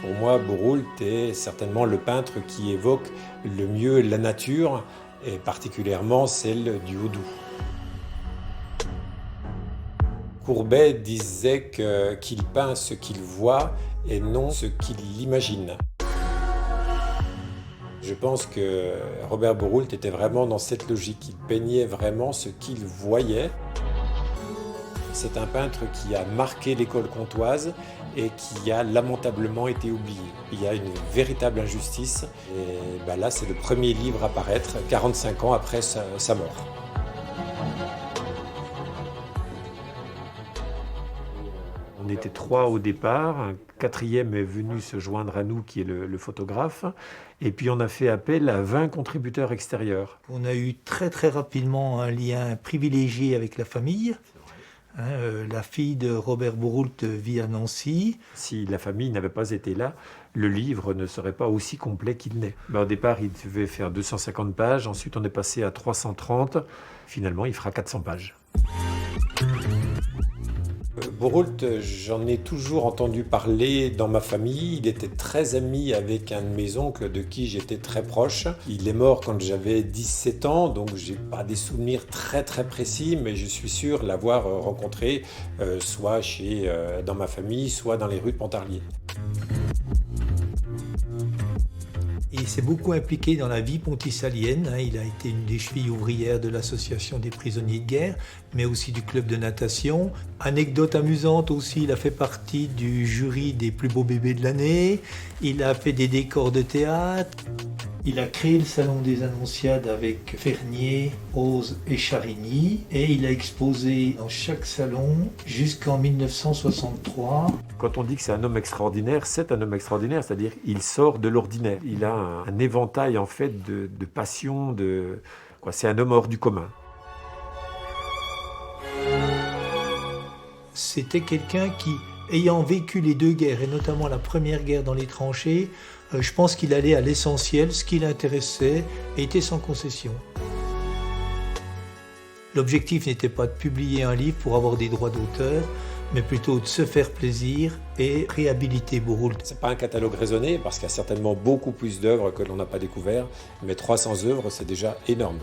Pour moi, Bourroult est certainement le peintre qui évoque le mieux la nature, et particulièrement celle du Haut-Doubs. Courbet disait qu'il peint ce qu'il voit et non ce qu'il imagine. Je pense que Robert Bourroult était vraiment dans cette logique. Il peignait vraiment ce qu'il voyait. C'est un peintre qui a marqué l'école comtoise et qui a lamentablement été oublié. Il y a une véritable injustice. Et là, c'est le premier livre à paraître 45 ans après sa mort. On était 3 au départ, un 4e est venu se joindre à nous qui est le photographe, et puis on a fait appel à 20 contributeurs extérieurs. On a eu très très rapidement un lien privilégié avec la famille. La fille de Robert Bourroult vit à Nancy. Si la famille n'avait pas été là, le livre ne serait pas aussi complet qu'il n'est. Au départ, il devait faire 250 pages, ensuite on est passé à 330, finalement il fera 400 pages. Bourroult, j'en ai toujours entendu parler dans ma famille. Il était très ami avec un de mes oncles de qui j'étais très proche. Il est mort quand j'avais 17 ans, donc j'ai pas des souvenirs très très précis, mais je suis sûr l'avoir rencontré soit dans ma famille, soit dans les rues de Pontarlier. Il s'est beaucoup impliqué dans la vie pontisalienne. Il a été une des chevilles ouvrières de l'association des prisonniers de guerre, mais aussi du club de natation. Anecdote amusante aussi, il a fait partie du jury des plus beaux bébés de l'année. Il a fait des décors de théâtre. Il a créé le salon des Annonciades avec Fernier, Rose et Charigny. Et il a exposé dans chaque salon jusqu'en 1963. Quand on dit que c'est un homme extraordinaire, c'est un homme extraordinaire, c'est-à-dire qu'il sort de l'ordinaire. Il a un éventail en fait de passion, c'est un homme hors du commun. C'était quelqu'un qui, ayant vécu les 2 guerres, et notamment la première guerre dans les tranchées, je pense qu'il allait à l'essentiel, ce qui l'intéressait, et était sans concession. L'objectif n'était pas de publier un livre pour avoir des droits d'auteur, mais plutôt de se faire plaisir et réhabiliter Bourroult. C'est pas un catalogue raisonné, parce qu'il y a certainement beaucoup plus d'œuvres que l'on n'a pas découvert, mais 300 œuvres, c'est déjà énorme.